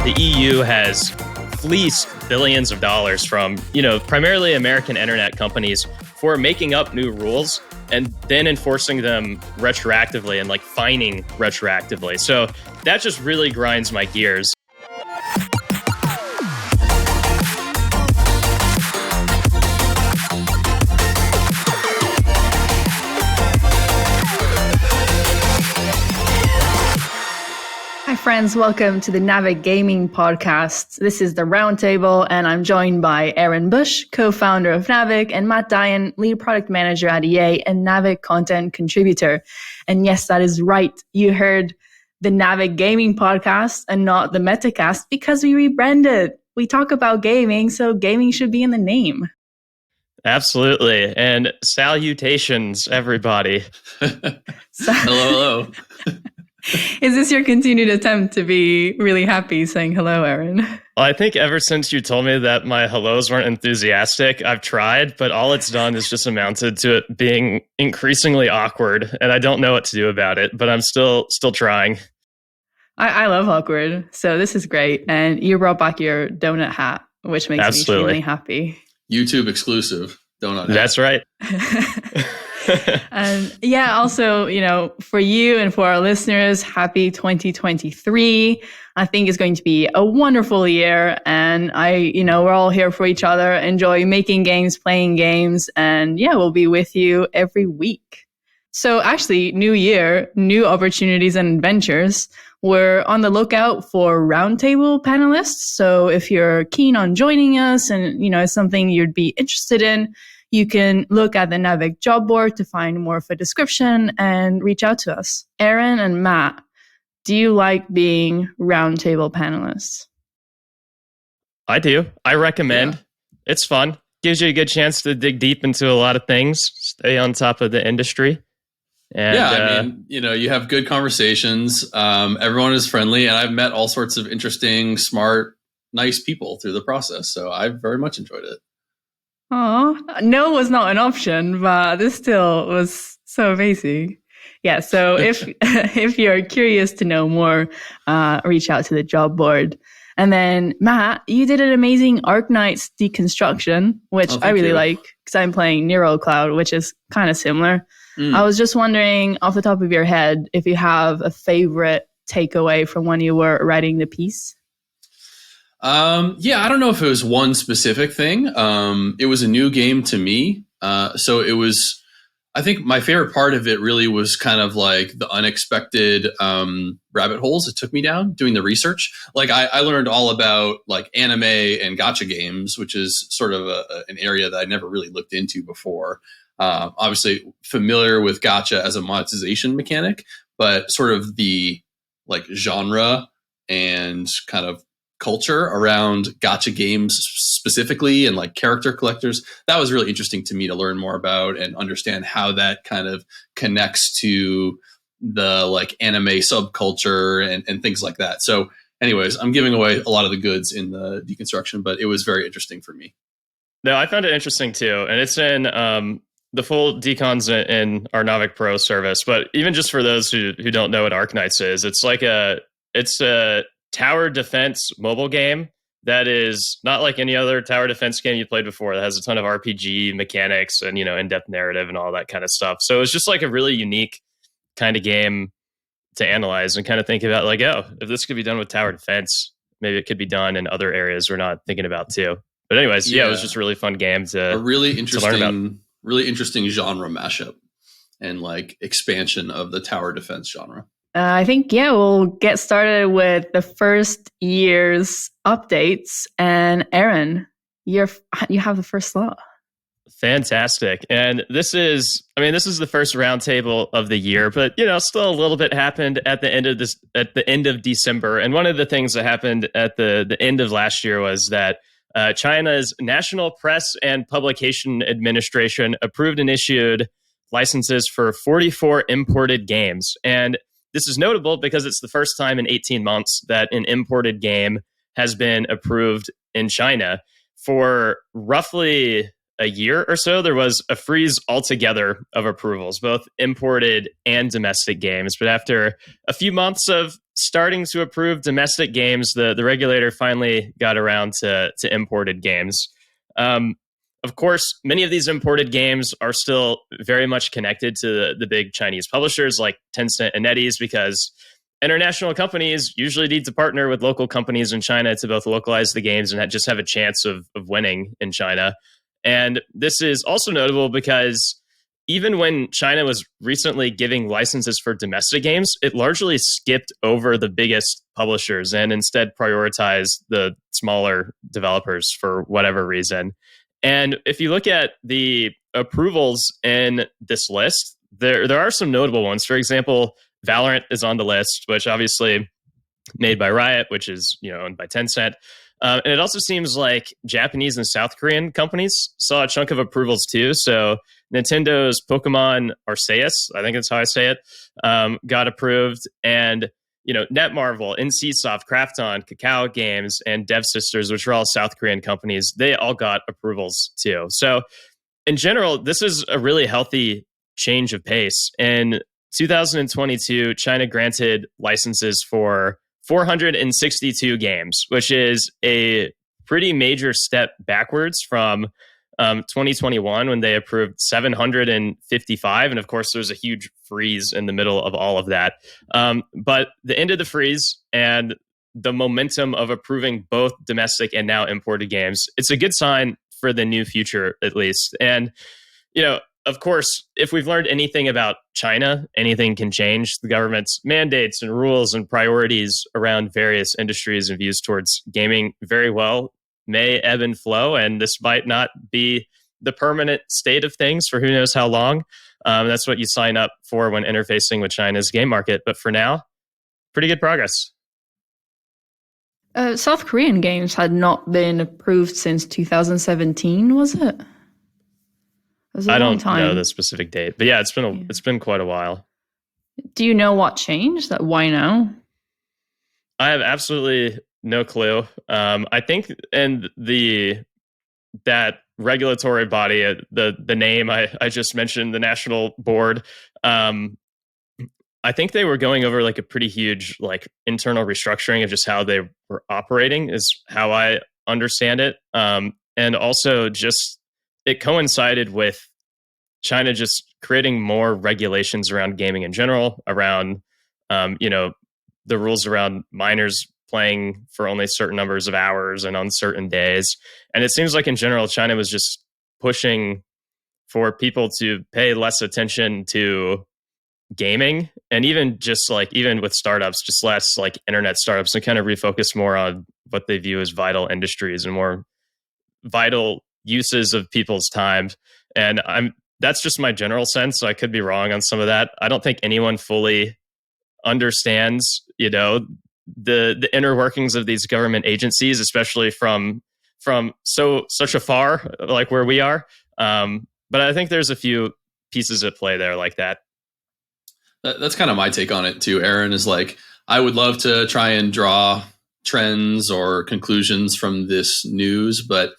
the EU has fleeced billions of dollars from, primarily American internet companies for making up new rules and then enforcing them retroactively and fining retroactively. So that just really grinds my gears. Hi friends, welcome to the Naavik Gaming Podcast. This is the Roundtable, and I'm joined by Aaron Bush, co-founder of Naavik, and Matt Dion, lead product manager at EA and Naavik content contributor. And yes, that is right. You heard the Naavik Gaming Podcast and not the metacast because we rebranded. We talk about gaming, so gaming should be in the name. Absolutely. And salutations, everybody. Hello. Is this your continued attempt to be really happy saying hello, Aaron? Well, I think ever since you told me that my hellos weren't enthusiastic, I've tried, but all it's done is just amounted to it being increasingly awkward, and I don't know what to do about it, but I'm still trying. I love awkward, so this is great. And you brought back your donut hat, which makes me extremely happy. YouTube exclusive donut hat. That's right. And yeah, also, for you and for our listeners, happy 2023. I think it's going to be a wonderful year. And we're all here for each other, enjoy making games, playing games. And yeah, we'll be with you every week. So actually, new year, new opportunities and adventures. We're on the lookout for roundtable panelists. So if you're keen on joining us and, it's something you'd be interested in, you can look at the Naavik job board to find more of a description and reach out to us. Aaron and Matt, do you like being roundtable panelists? I do. I recommend. Yeah. It's fun. Gives you a good chance to dig deep into a lot of things, stay on top of the industry. And, you have good conversations. Everyone is friendly, and I've met all sorts of interesting, smart, nice people through the process. So I've very much enjoyed it. Oh, no was not an option, but this still was so amazing. Yeah, so if you're curious to know more, reach out to the job board. And then, Matt, you did an amazing Arknight's deconstruction, which I really like because I'm playing Nero Cloud, which is kind of similar. I was just wondering, off the top of your head, if you have a favorite takeaway from when you were writing the piece? I don't know if it was one specific thing. It was a new game to me. So it was, I think my favorite part of it really was kind of like the unexpected rabbit holes it took me down doing the research. I learned all about anime and gacha games, which is sort of an area that I never really looked into before. Obviously familiar with gacha as a monetization mechanic, but sort of the genre and kind of culture around gacha games specifically and character collectors, that was really interesting to me to learn more about and understand how that kind of connects to the anime subculture and things like that. So anyways, I'm giving away a lot of the goods in the deconstruction, but it was very interesting for me. No, I found it interesting too. And it's in the full decons in our Naavik Pro service. But even just for those who don't know what Arknights is, it's a tower defense mobile game that is not like any other tower defense game you played before. That has a ton of RPG mechanics and, in-depth narrative and all that kind of stuff. So it's just a really unique kind of game to analyze and kind of think about if this could be done with tower defense, maybe it could be done in other areas we're not thinking about too. But anyways, it was just a really fun game to really interesting genre mashup and expansion of the tower defense genre. I think, we'll get started with the first year's updates. And Aaron, you have the first slot. Fantastic. And this is the first roundtable of the year, but still a little bit happened at the end of December. And one of the things that happened at the end of last year was that China's National Press and Publication Administration approved and issued licenses for 44 imported games. And this is notable because it's the first time in 18 months that an imported game has been approved in China for roughly a year or so, there was a freeze altogether of approvals, both imported and domestic games. But after a few months of starting to approve domestic games, the regulator finally got around to imported games. Of course, many of these imported games are still very much connected to the big Chinese publishers like Tencent and NetEase, because international companies usually need to partner with local companies in China to both localize the games and just have a chance of winning in China. And this is also notable because even when China was recently giving licenses for domestic games, it largely skipped over the biggest publishers and instead prioritized the smaller developers for whatever reason. And if you look at the approvals in this list, there are some notable ones. For example, Valorant is on the list, which obviously made by Riot, which is owned by Tencent. And it also seems like Japanese and South Korean companies saw a chunk of approvals too. So Nintendo's Pokemon Arceus, I think that's how I say it, got approved. And Netmarble, NCSoft, Krafton, Kakao Games, and Dev Sisters, which are all South Korean companies, they all got approvals too. So in general, this is a really healthy change of pace. In 2022, China granted licenses for 462 games, which is a pretty major step backwards from 2021 when they approved 755. And of course, there's a huge freeze in the middle of all of that. But the end of the freeze and the momentum of approving both domestic and now imported games, it's a good sign for the new future, at least. And, of course, if we've learned anything about China, anything can change. The government's mandates and rules and priorities around various industries and views towards gaming very well may ebb and flow, and this might not be the permanent state of things for who knows how long. That's what you sign up for when interfacing with China's game market. But for now, pretty good progress. South Korean games had not been approved since 2017, was it? I don't know the specific date, but yeah, it's been quite a while. Do you know what changed? Why now? I have absolutely no clue. I think that regulatory body, the name I just mentioned, the National Board, I think they were going over like a pretty huge like internal restructuring of just how they were operating, is how I understand it. And also just it coincided with China just creating more regulations around gaming in general, around the rules around minors playing for only certain numbers of hours and on certain days. And it seems like in general, China was just pushing for people to pay less attention to gaming, and even with startups, just less like internet startups, and kind of refocus more on what they view as vital industries and more vital uses of people's time. And that's just my general sense. So I could be wrong on some of that. I don't think anyone fully understands, the inner workings of these government agencies, especially from such a far like where we are. But I think there's a few pieces at play there like that. That's kind of my take on it too, Aaron, is like, I would love to try and draw trends or conclusions from this news, but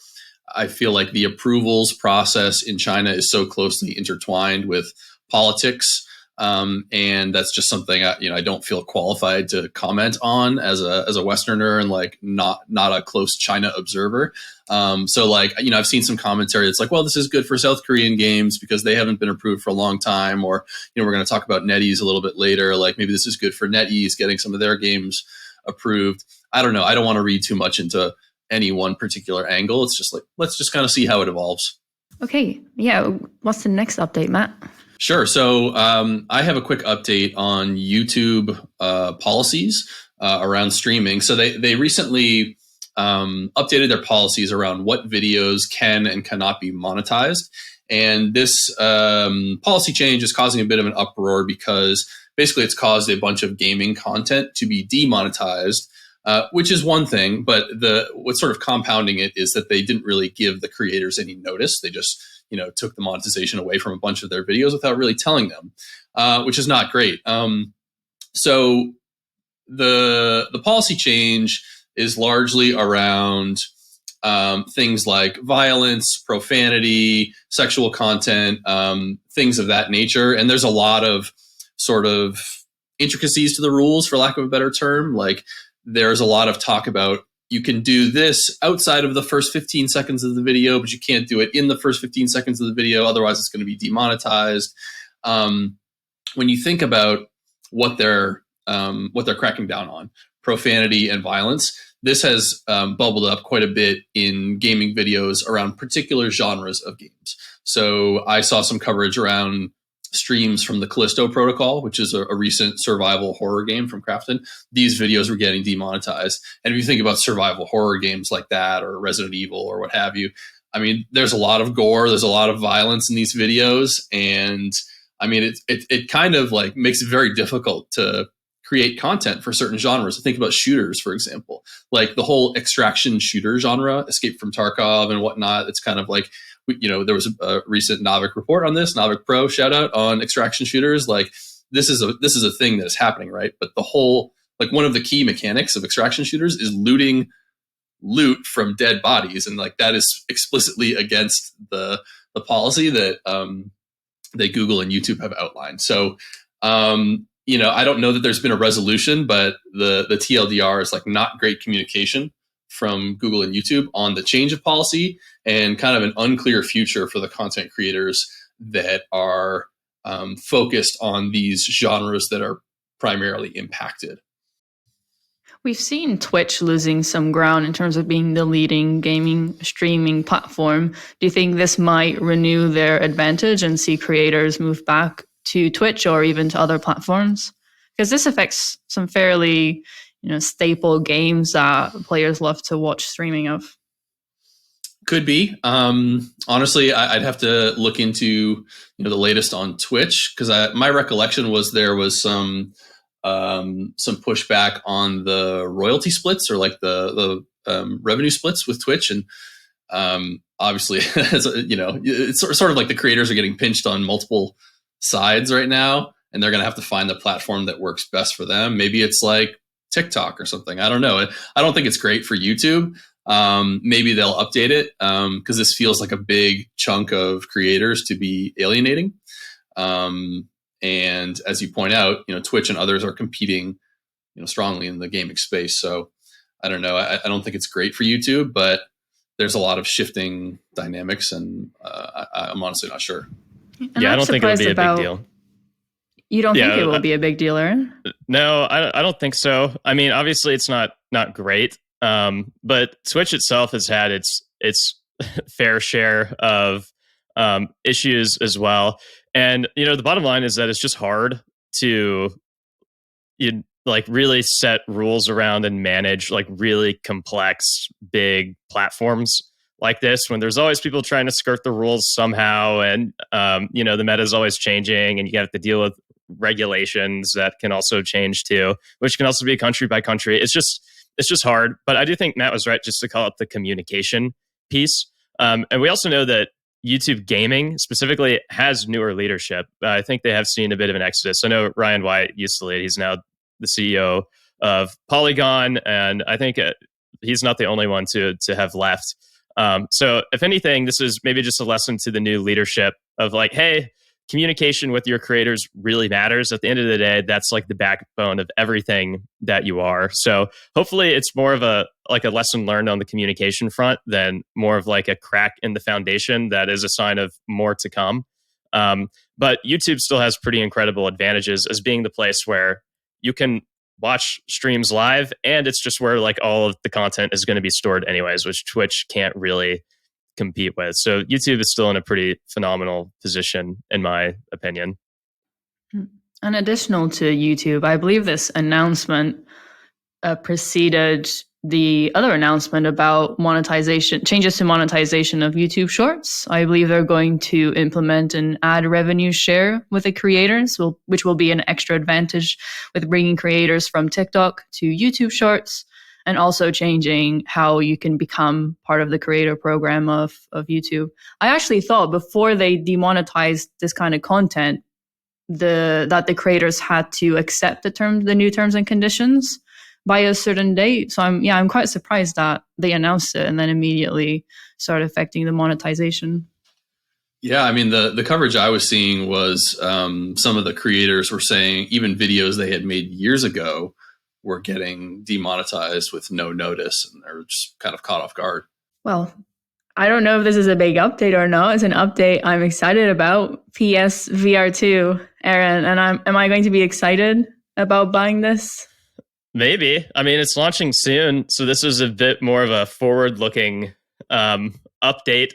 I feel like the approvals process in China is so closely intertwined with politics. And that's just something I don't feel qualified to comment on as a Westerner and like not a close China observer. So like, I've seen some commentary that's like, well, this is good for South Korean games because they haven't been approved for a long time. Or, we're going to talk about NetEase a little bit later. Like maybe this is good for NetEase getting some of their games approved. I don't know. I don't want to read too much into any one particular angle. It's just like, let's just kind of see how it evolves. Okay. Yeah. What's the next update, Matt? Sure. So I have a quick update on YouTube policies around streaming. So they recently updated their policies around what videos can and cannot be monetized. And this policy change is causing a bit of an uproar because basically it's caused a bunch of gaming content to be demonetized, which is one thing. But what's sort of compounding it is that they didn't really give the creators any notice. They just took the monetization away from a bunch of their videos without really telling them, which is not great. So the policy change is largely around things like violence, profanity, sexual content, things of that nature. And there's a lot of sort of intricacies to the rules, for lack of a better term. Like there's a lot of talk about you can do this outside of the first 15 seconds of the video, but you can't do it in the first 15 seconds of the video. Otherwise, it's going to be demonetized. When you think about what they're cracking down on, profanity and violence, this has bubbled up quite a bit in gaming videos around particular genres of games. So I saw some coverage around streams from the Callisto Protocol, which is a recent survival horror game from Krafton. These videos were getting demonetized. And if you think about survival horror games like that, or Resident Evil or what have you, I mean, there's a lot of gore, there's a lot of violence in these videos. And I mean, it kind of like makes it very difficult to create content for certain genres. Think about shooters, for example, like the whole extraction shooter genre, Escape from Tarkov and whatnot. It's kind of like, there was a recent Naavik report on this, Naavik Pro shout out on extraction shooters. Like this is a thing that is happening, right? But the whole, like one of the key mechanics of extraction shooters is looting loot from dead bodies. And like that is explicitly against the policy that Google and YouTube have outlined. So, I don't know that there's been a resolution, but the TLDR is like not great communication from Google and YouTube on the change of policy, and kind of an unclear future for the content creators that are focused on these genres that are primarily impacted. We've seen Twitch losing some ground in terms of being the leading gaming streaming platform. Do you think this might renew their advantage and see creators move back to Twitch or even to other platforms? Because this affects some fairly, staple games that players love to watch streaming of. Could be. Honestly, I'd have to look into the latest on Twitch, because my recollection was there was some pushback on the royalty splits, or like the revenue splits with Twitch, and obviously, it's sort of like the creators are getting pinched on multiple sides right now, and they're going to have to find the platform that works best for them. Maybe it's like TikTok or something. I don't know. I don't think it's great for YouTube. Maybe they'll update it, because this feels like a big chunk of creators to be alienating. And as you point out, Twitch and others are competing, strongly in the gaming space. So I don't know. I don't think it's great for YouTube, but there's a lot of shifting dynamics, and I'm honestly not sure. And I don't think it'll be a big deal. You don't think it will be a big deal, Aaron? No, I don't think so. I mean, obviously it's not great, but Twitch itself has had its fair share of issues as well. And the bottom line is that it's just hard to really set rules around and manage like really complex big platforms like this, when there's always people trying to skirt the rules somehow, and the meta is always changing, and you have to deal with regulations that can also change too, which can also be country by country. It's just hard. But I do think Matt was right just to call it the communication piece. And we also know that YouTube gaming specifically has newer leadership. I think they have seen a bit of an exodus. I know Ryan White used to lead. He's now the CEO of Polygon, and I think he's not the only one to have left. So if anything, this is maybe just a lesson to the new leadership of like, hey, communication with your creators really matters. At the end of the day, that's like the backbone of everything that you are. So hopefully it's more of a lesson learned on the communication front than more of like a crack in the foundation that is a sign of more to come. But YouTube still has pretty incredible advantages as being the place where you can watch streams live, and it's just where like all of the content is going to be stored anyways, which Twitch can't really compete with. So YouTube is still in a pretty phenomenal position, in my opinion. And additional to YouTube, I believe this announcement preceded the other announcement about changes to monetization of YouTube Shorts. I believe they're going to implement an ad revenue share with the creators, which will be an extra advantage with bringing creators from TikTok to YouTube Shorts, and also changing how you can become part of the creator program of YouTube. I actually thought before they demonetized this kind of content, that the creators had to accept the new terms and conditions. by a certain date. So I'm quite surprised that they announced it and then immediately started affecting the monetization. Yeah, I mean, the coverage I was seeing was some of the creators were saying even videos they had made years ago were getting demonetized with no notice, and they're just kind of caught off guard. Well, I don't know if this is a big update or not. It's an update I'm excited about. PSVR2, Aaron, and am I going to be excited about buying this? Maybe. I mean, it's launching soon, so this is a bit more of a forward-looking update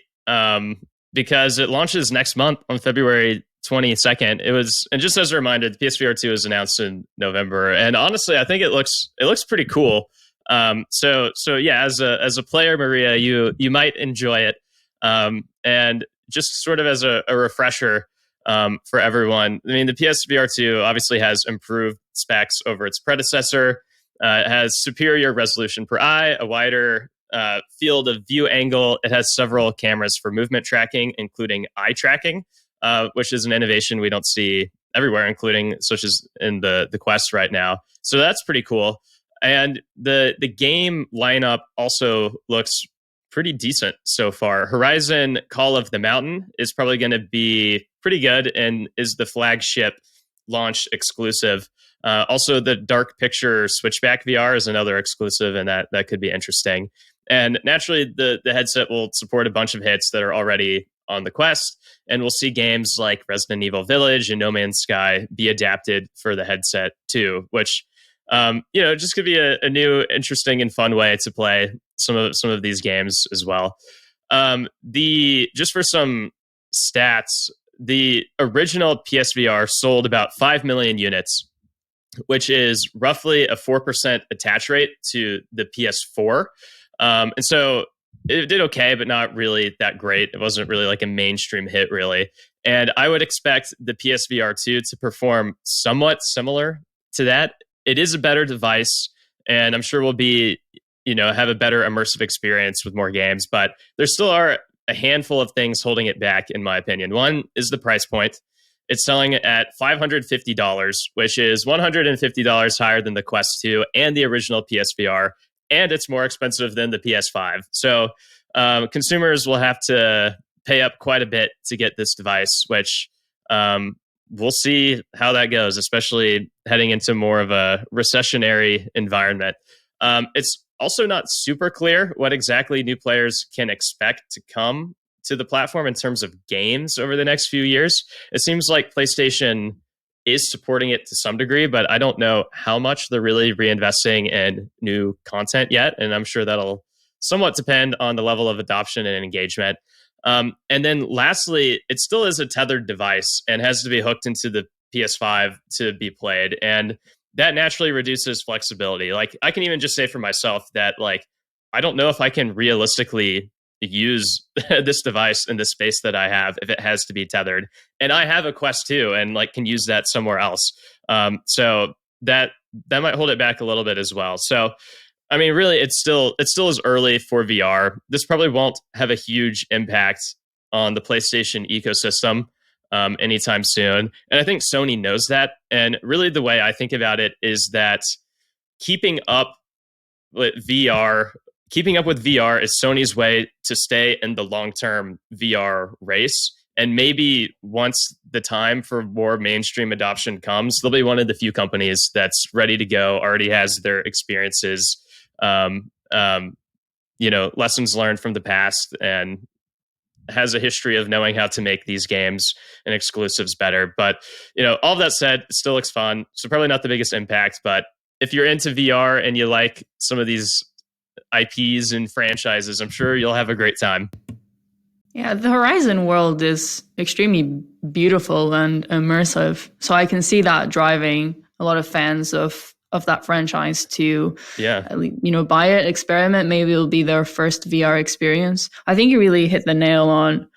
because it launches next month on February 22nd. And just as a reminder, the PSVR2 was announced in November, and honestly, I think it looks pretty cool. So yeah, as a player, Maria, you might enjoy it. And just sort of as a refresher for everyone, I mean, the PSVR2 obviously has improved specs over its predecessor. It has superior resolution per eye, a wider field of view angle. It has several cameras for movement tracking, including eye tracking, which is an innovation we don't see everywhere, including such as in the Quest right now. So that's pretty cool. And the game lineup also looks pretty decent so far. Horizon Call of the Mountain is probably going to be pretty good and is the flagship launch exclusive. Also, the Dark Picture Switchback VR is another exclusive, and that could be interesting. And naturally, the headset will support a bunch of hits that are already on the Quest, and we'll see games like Resident Evil Village and No Man's Sky be adapted for the headset too, which just could be a new, interesting, and fun way to play some of these games as well. Just for some stats, the original PSVR sold about 5 million units, which is roughly a 4% attach rate to the PS4. And so it did okay, but not really that great. It wasn't really like a mainstream hit, really. And I would expect the PSVR2 to perform somewhat similar to that. It is a better device, and I'm sure we'll have a better immersive experience with more games, but there still are a handful of things holding it back, in my opinion. One is the price point. It's selling at $550, which is $150 higher than the Quest 2 and the original PSVR, and it's more expensive than the PS5. So consumers will have to pay up quite a bit to get this device, which we'll see how that goes, especially heading into more of a recessionary environment. It's also not super clear what exactly new players can expect to come to the platform in terms of games over the next few years. It seems like PlayStation is supporting it to some degree, but I don't know how much they're really reinvesting in new content yet. And I'm sure that'll somewhat depend on the level of adoption and engagement. And then lastly, it still is a tethered device and has to be hooked into the PS5 to be played. And that naturally reduces flexibility. Like, I can even just say for myself that, like, I don't know if I can realistically use this device in the space that I have if it has to be tethered. And I have a Quest 2 and like can use that somewhere else. So that might hold it back a little bit as well. So I mean, really, it still is early for VR. This probably won't have a huge impact on the PlayStation ecosystem anytime soon. And I think Sony knows that. And really, the way I think about it is that keeping up with VR is Sony's way to stay in the long-term VR race. And maybe once the time for more mainstream adoption comes, they'll be one of the few companies that's ready to go, already has their experiences, lessons learned from the past, and has a history of knowing how to make these games and exclusives better. But, all of that said, it still looks fun. So probably not the biggest impact, but if you're into VR and you like some of these IPs and franchises, I'm sure you'll have a great time. Yeah, the Horizon world is extremely beautiful and immersive. So I can see that driving a lot of fans of that franchise to buy it, experiment. Maybe it'll be their first VR experience. I think you really hit the nail on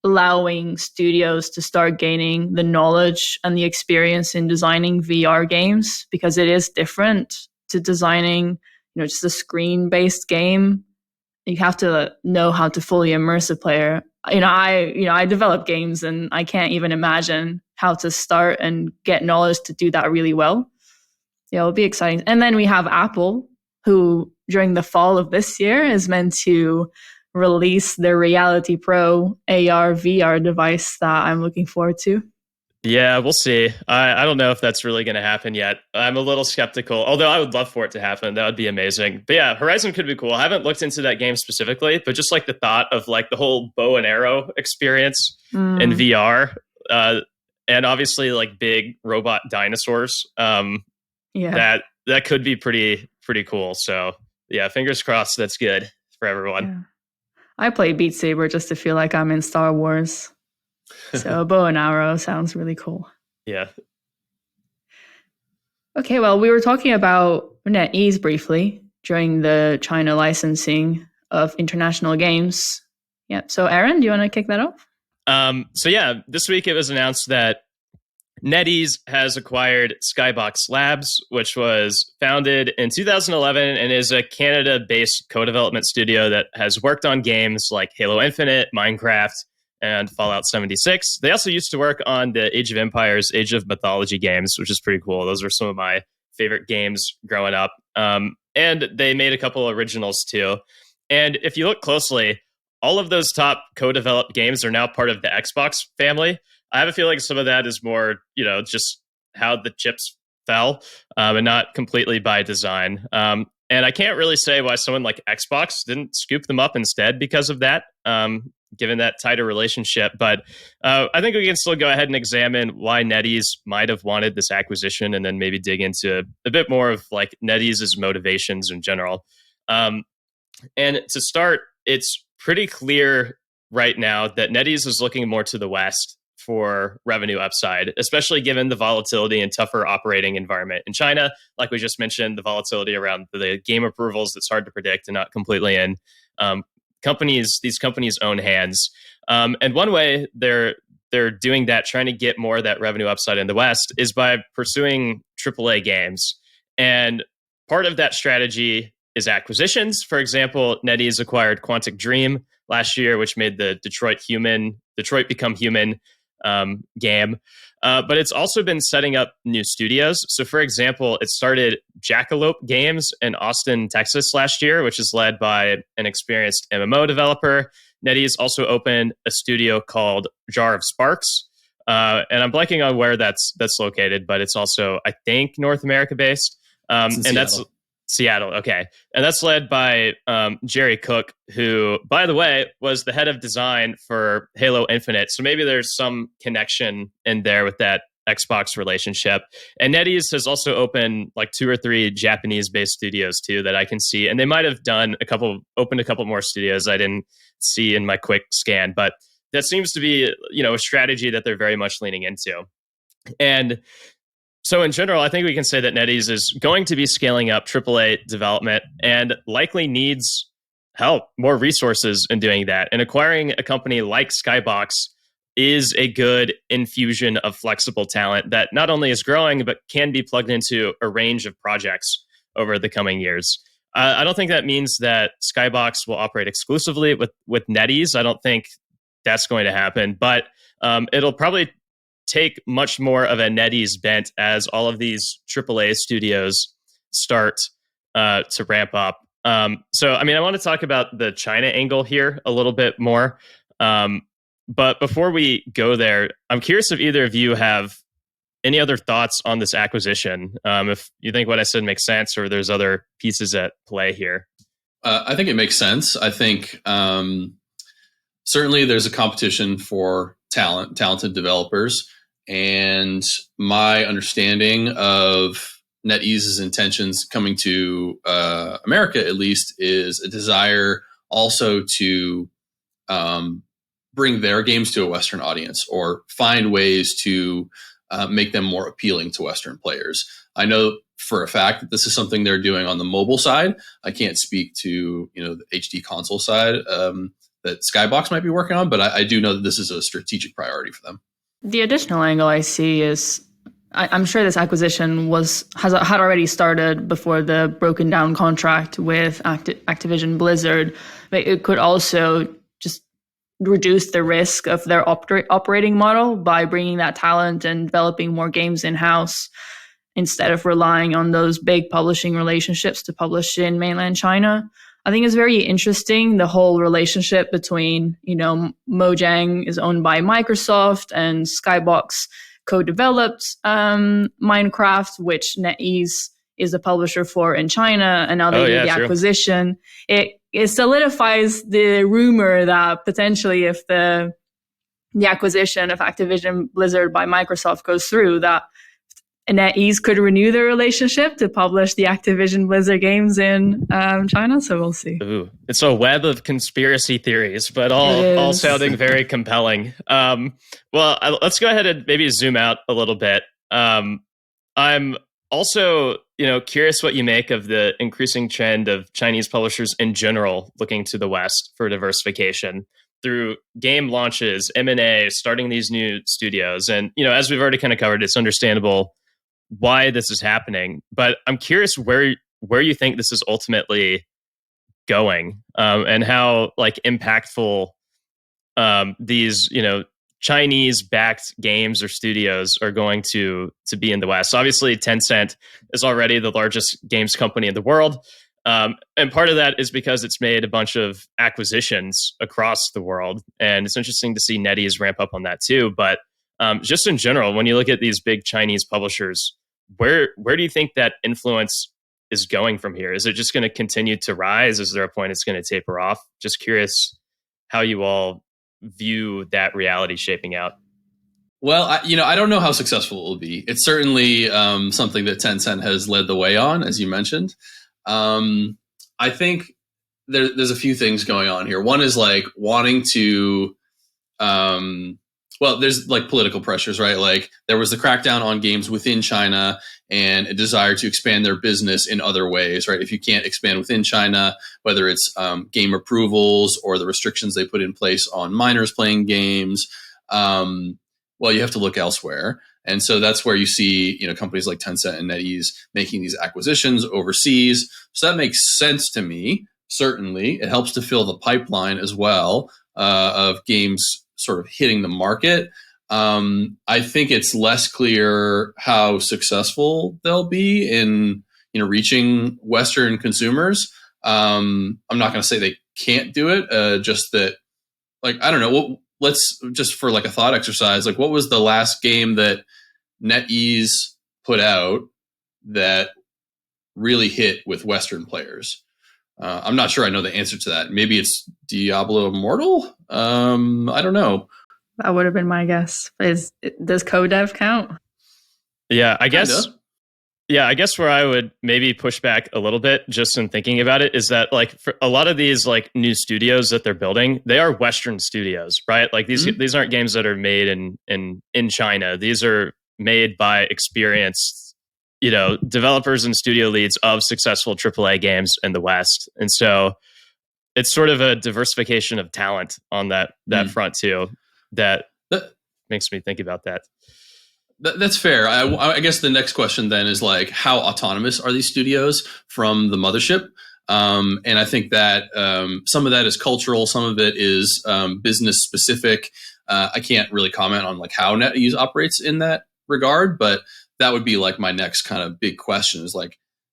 allowing studios to start gaining the knowledge and the experience in designing VR games, because it is different to designing just a screen-based game. You have to know how to fully immerse a player. I develop games, and I can't even imagine how to start and get knowledge to do that really well. Yeah, it'll be exciting. And then we have Apple, who during the fall of this year is meant to release their Reality Pro AR VR device that I'm looking forward to. Yeah, we'll see. I don't know if that's really going to happen yet. I'm a little skeptical, although I would love for it to happen. That would be amazing. But yeah, Horizon could be cool. I haven't looked into that game specifically, but just like the thought of like the whole bow and arrow experience in VR, and obviously like big robot dinosaurs. That could be pretty cool. So yeah, fingers crossed. That's good for everyone. Yeah. I play Beat Saber just to feel like I'm in Star Wars. So bow and arrow sounds really cool. Yeah. Okay, well, we were talking about NetEase briefly during the China licensing of international games. Yeah. So Aaron, do you want to kick that off? So yeah, this week it was announced that NetEase has acquired SkyBox Labs, which was founded in 2011 and is a Canada-based co-development studio that has worked on games like Halo Infinite, Minecraft, and Fallout 76. They also used to work on the Age of Empires, Age of Mythology games, which is pretty cool. Those were some of my favorite games growing up. And they made a couple originals too. And if you look closely, all of those top co-developed games are now part of the Xbox family. I have a feeling some of that is more, just how the chips fell, and not completely by design. And I can't really say why someone like Xbox didn't scoop them up instead because of that, given that tighter relationship. But I think we can still go ahead and examine why NetEase might have wanted this acquisition, and then maybe dig into a bit more of like NetEase's motivations in general. And to start, it's pretty clear right now that NetEase is looking more to the West for revenue upside, especially given the volatility and tougher operating environment in China. Like we just mentioned, the volatility around the game approvals that's hard to predict and not completely in these companies' own hands. And one way they're doing that, trying to get more of that revenue upside in the West, is by pursuing AAA games. And part of that strategy is acquisitions. For example, NetEase acquired Quantic Dream last year, which made the Detroit Become Human game. But it's also been setting up new studios. So for example, it started Jackalope Games in Austin, Texas last year, which is led by an experienced MMO developer. NetEase also opened a studio called Jar of Sparks. And I'm blanking on where that's located, but it's also, I think, North America based. And that's Seattle. Okay. And that's led by Jerry Cook, who, by the way, was the head of design for Halo Infinite. So maybe there's some connection in there with that Xbox relationship. And NetEase has also opened like 2 or 3 Japanese-based studios too that I can see. And they might have opened a couple more studios I didn't see in my quick scan. But that seems to be, a strategy that they're very much leaning into. And so in general, I think we can say that NetEase is going to be scaling up AAA development and likely needs help, more resources in doing that. And acquiring a company like SkyBox is a good infusion of flexible talent that not only is growing, but can be plugged into a range of projects over the coming years. I don't think that means that SkyBox will operate exclusively with NetEase. I don't think that's going to happen, but it'll probably take much more of a NetEase bent as all of these AAA studios start to ramp up. So, I want to talk about the China angle here a little bit more. But before we go there, I'm curious if either of you have any other thoughts on this acquisition. If you think what I said makes sense, or there's other pieces at play here. I think it makes sense. I think certainly there's a competition for talented developers. And my understanding of NetEase's intentions coming to America, at least, is a desire also to bring their games to a Western audience, or find ways to make them more appealing to Western players. I know for a fact that this is something they're doing on the mobile side. I can't speak to the HD console side that SkyBox might be working on, but I do know that this is a strategic priority for them. The additional angle I see is I'm sure this acquisition had already started before the broken down contract with Activision Blizzard, but it could also just reduce the risk of their operating model by bringing that talent and developing more games in-house. instead of relying on those big publishing relationships to publish in mainland China. I think it's very interesting, the whole relationship between, Mojang is owned by Microsoft and SkyBox co-developed Minecraft, which NetEase is a publisher for in China, and now they did the acquisition. It solidifies the rumor that potentially if the acquisition of Activision Blizzard by Microsoft goes through, that NetEase could renew their relationship to publish the Activision Blizzard games in China. So we'll see. Ooh, it's a web of conspiracy theories, but all sounding very compelling. Let's go ahead and maybe zoom out a little bit. I'm also, curious what you make of the increasing trend of Chinese publishers in general looking to the West for diversification through game launches, M&A, starting these new studios. And, as we've already kind of covered, it's understandable why this is happening. But I'm curious where you think this is ultimately going, and how impactful these, Chinese-backed games or studios are going to be in the West. Obviously, Tencent is already the largest games company in the world. And part of that is because it's made a bunch of acquisitions across the world. And it's interesting to see NetEase ramp up on that too. But just in general, when you look at these big Chinese publishers, where do you think that influence is going from here? Is it just going to continue to rise? Is there a point it's going to taper off? Just curious how you all view that reality shaping out. Well, I don't know how successful it will be. It's certainly something that Tencent has led the way on, as you mentioned. I think there's a few things going on here. One is wanting to, there's political pressures, right? There was the crackdown on games within China and a desire to expand their business in other ways, right? If you can't expand within China, whether it's game approvals or the restrictions they put in place on minors playing games, you have to look elsewhere. And so that's where you see, companies like Tencent and NetEase making these acquisitions overseas. So that makes sense to me. Certainly, it helps to fill the pipeline as well of games sort of hitting the market. I think it's less clear how successful they'll be in, reaching Western consumers. I'm not going to say they can't do it. Just that, I don't know. Let's just for a thought exercise. What was the last game that NetEase put out that really hit with Western players? I'm not sure I know the answer to that. Maybe it's Diablo Immortal? I don't know. That would have been my guess. Does CoDev count? Yeah, I guess. Yeah, I guess where I would maybe push back a little bit, just in thinking about it, is that for a lot of these new studios that they're building, they are Western studios, right? These aren't games that are made in China. These are made by experienced, developers and studio leads of successful AAA games in the West. And so it's sort of a diversification of talent on that front too. That makes me think about that. That's fair. I guess the next question then is how autonomous are these studios from the mothership? And I think that some of that is cultural, some of it is business specific. I can't really comment on how NetEase operates in that regard, but that would be my next kind of big question is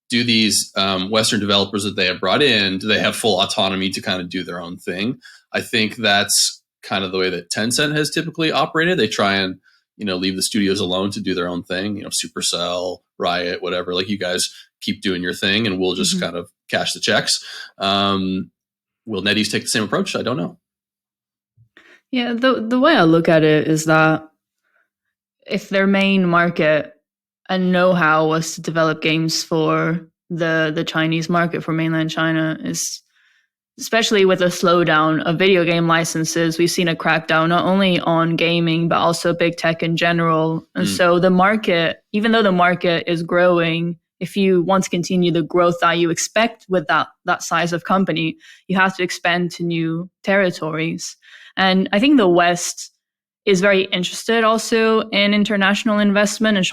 do these Western developers that they have brought in, do they have full autonomy to kind of do their own thing? I think that's kind of the way that Tencent has typically operated. They try and leave the studios alone to do their own thing, Supercell, Riot, whatever, you guys keep doing your thing and we'll just kind of cash the checks. Will NetEase take the same approach? I don't know. Yeah, the way I look at it is that if their main market and know-how was to develop games for the Chinese market, for mainland China, is especially with a slowdown of video game licenses, we've seen a crackdown not only on gaming, but also big tech in general. And so the market, even though the market is growing, if you want to continue the growth that you expect with that size of company, you have to expand to new territories. And I think the West is very interested also in international investment and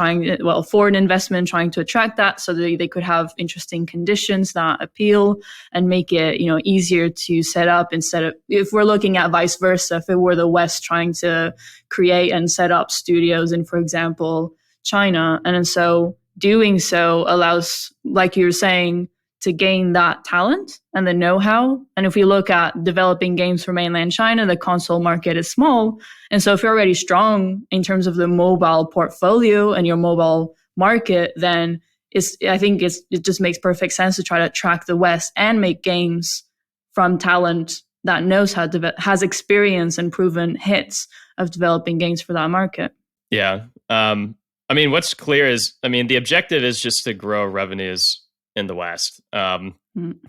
foreign investment, trying to attract that so that they could have interesting conditions that appeal and make it, easier to set up, instead of, if we're looking at vice versa, if it were the West trying to create and set up studios in, for example, China. And so doing so allows, like you're saying, to gain that talent and the know-how. And if we look at developing games for mainland China, the console market is small. And so if you're already strong in terms of the mobile portfolio and your mobile market, then I think it just makes perfect sense to try to track the West and make games from talent that knows how to has experience and proven hits of developing games for that market. Yeah. I mean, what's clear is, the objective is just to grow revenues in the West. And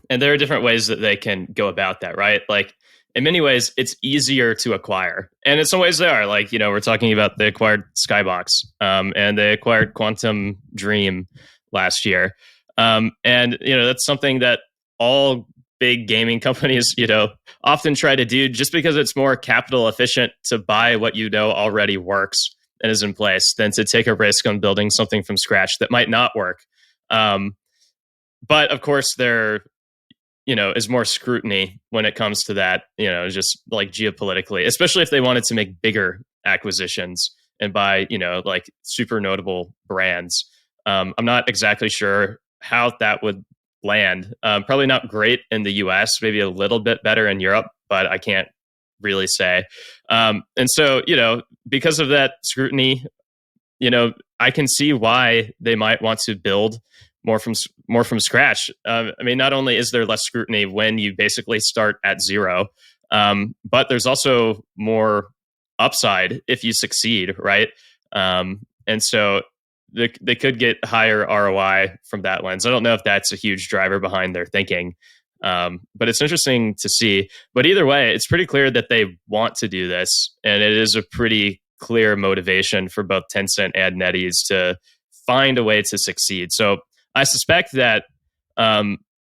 there are different ways that they can go about that, right? Like, in many ways, it's easier to acquire. And in some ways they are. Like, we're talking about they acquired SkyBox, and they acquired Quantum Dream last year. And, that's something that all big gaming companies, often try to do, just because it's more capital efficient to buy what already works and is in place than to take a risk on building something from scratch that might not work. But of course, there, is more scrutiny when it comes to that, just like geopolitically, especially if they wanted to make bigger acquisitions and buy, like super notable brands. I'm not exactly sure how that would land. Probably not great in the US, maybe a little bit better in Europe, but I can't really say. And so, because of that scrutiny, I can see why they might want to build more from scratch. Not only is there less scrutiny when you basically start at zero, but there's also more upside if you succeed, right? And so they could get higher ROI from that lens. I don't know if that's a huge driver behind their thinking, but it's interesting to see. But either way, it's pretty clear that they want to do this, and it is a pretty clear motivation for both Tencent and NetEase to find a way to succeed. So I suspect that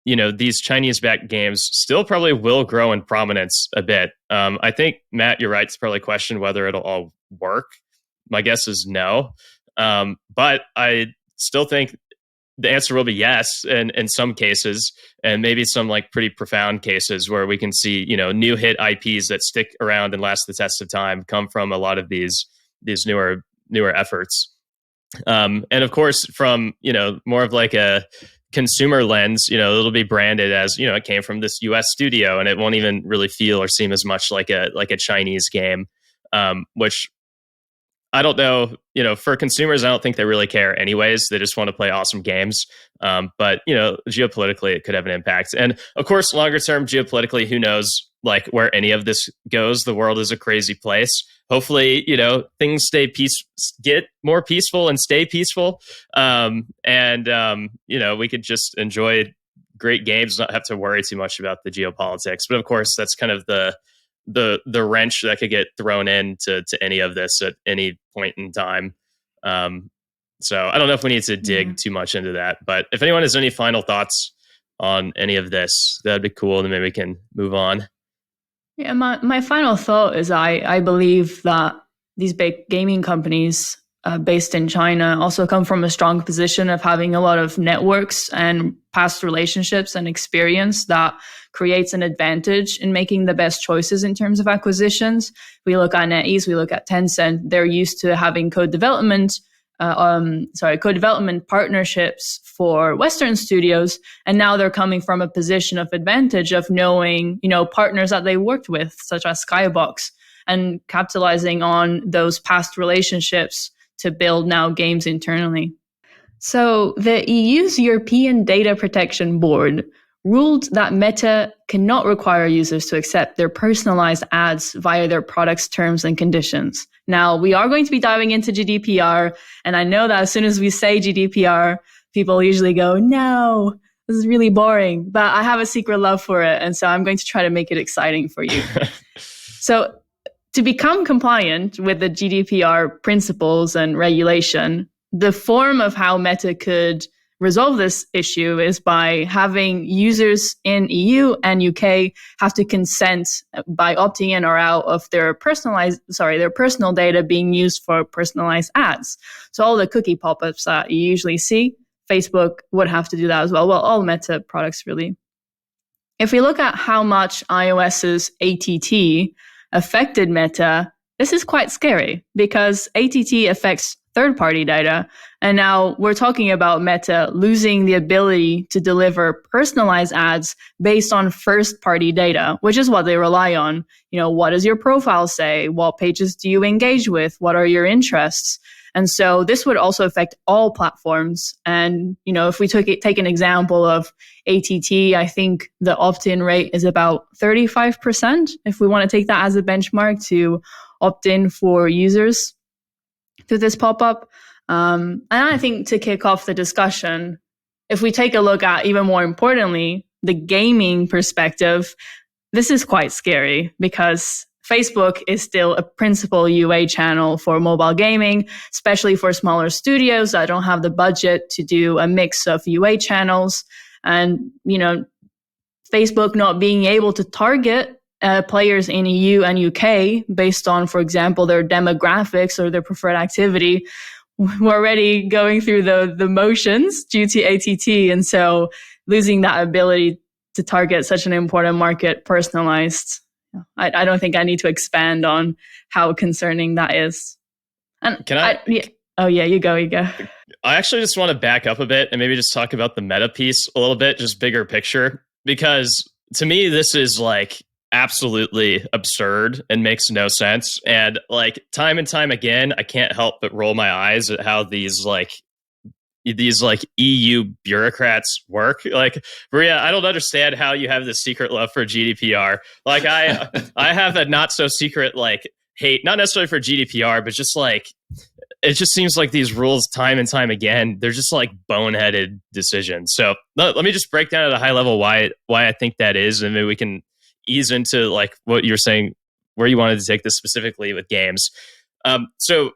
these Chinese-backed games still probably will grow in prominence a bit. I think, Matt, you're right to probably question whether it'll all work. My guess is no. But I still think the answer will be yes in some cases, and maybe some like pretty profound cases where we can see, new hit IPs that stick around and last the test of time come from a lot of these newer efforts. And of course, from, more of like a consumer lens, it'll be branded as, it came from this US studio, and it won't even really feel or seem as much like a Chinese game, which I don't know, for consumers, I don't think they really care anyways. They just want to play awesome games. But, geopolitically, it could have an impact. And of course, longer term, geopolitically, who knows, like, where any of this goes. The world is a crazy place. Hopefully, things get more peaceful and stay peaceful. And we could just enjoy great games, not have to worry too much about the geopolitics. But of course, that's kind of the wrench that could get thrown into any of this at any point in time. So I don't know if we need to dig too much into that, but if anyone has any final thoughts on any of this, that'd be cool. And then maybe we can move on. Yeah, my final thought is I believe that these big gaming companies based in China also come from a strong position of having a lot of networks and past relationships and experience that creates an advantage in making the best choices in terms of acquisitions. We look at NetEase, we look at Tencent, they're used to having co-development partnerships for Western studios. And now they're coming from a position of advantage of knowing, partners that they worked with, such as SkyBox, and capitalizing on those past relationships to build now games internally. So the EU's European Data Protection Board ruled that Meta cannot require users to accept their personalized ads via their product's terms and conditions. Now, we are going to be diving into GDPR, and I know that as soon as we say GDPR, people usually go, no, this is really boring, but I have a secret love for it, and so I'm going to try to make it exciting for you. So to become compliant with the GDPR principles and regulation, the form of how Meta could resolve this issue is by having users in EU and UK have to consent by opting in or out of their personal data being used for personalized ads. So all the cookie pop-ups that you usually see, Facebook would have to do that as well. Well, all Meta products really. If we look at how much iOS's ATT affected Meta, this is quite scary because ATT affects third-party data. And now we're talking about Meta losing the ability to deliver personalized ads based on first-party data, which is what they rely on. What does your profile say? What pages do you engage with? What are your interests? And so this would also affect all platforms. And, if we take an example of ATT, I think the opt-in rate is about 35%, if we want to take that as a benchmark to opt in for users through this pop-up. And I think to kick off the discussion, if we take a look at, even more importantly, the gaming perspective, this is quite scary because Facebook is still a principal UA channel for mobile gaming, especially for smaller studios that don't have the budget to do a mix of UA channels. And, Facebook not being able to target players in EU and UK based on, for example, their demographics or their preferred activity. We're already going through the motions due to ATT. And so losing that ability to target such an important market, Personalised, I don't think I need to expand on how concerning that is. And you go. I actually just want to back up a bit and maybe just talk about the meta piece a little bit, just bigger picture, because to me, this is like absolutely absurd and makes no sense. And like time and time again, I can't help but roll my eyes at how these EU bureaucrats work. Like, Maria, I don't understand how you have this secret love for GDPR. Like I have a not so secret hate, not necessarily for GDPR, but just it just seems like these rules time and time again, they're just like boneheaded decisions. So let me just break down at a high level why I think that is, and maybe we can ease into like what you're saying, where you wanted to take this specifically with games. So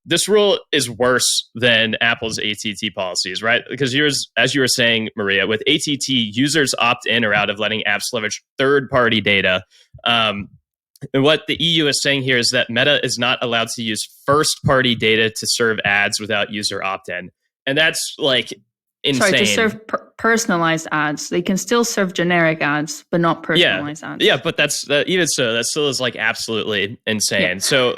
this rule is worse than Apple's ATT policies, right? Because as you were saying, Maria, with ATT, users opt in or out of letting apps leverage third-party data. And what the EU is saying here is that Meta is not allowed to use first-party data to serve ads without user opt-in. And that's like insane. Sorry, to serve personalized ads. They can still serve generic ads, but not personalized ads. Yeah, but even so, that still is like absolutely insane. Yeah. So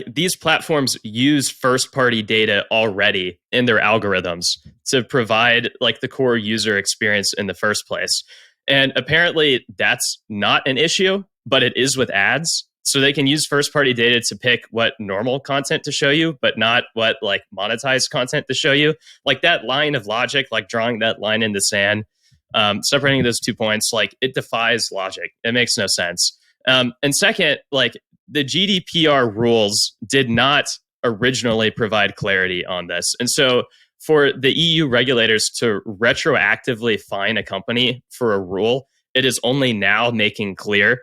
these platforms use first-party data already in their algorithms to provide like the core user experience in the first place. And apparently that's not an issue, but it is with ads. So they can use first-party data to pick what normal content to show you, but not what like monetized content to show you. Like that line of logic, like drawing that line in the sand, separating those 2 points, like it defies logic. It makes no sense. And second, like the GDPR rules did not originally provide clarity on this. And so for the EU regulators to retroactively fine a company for a rule it is only now making clear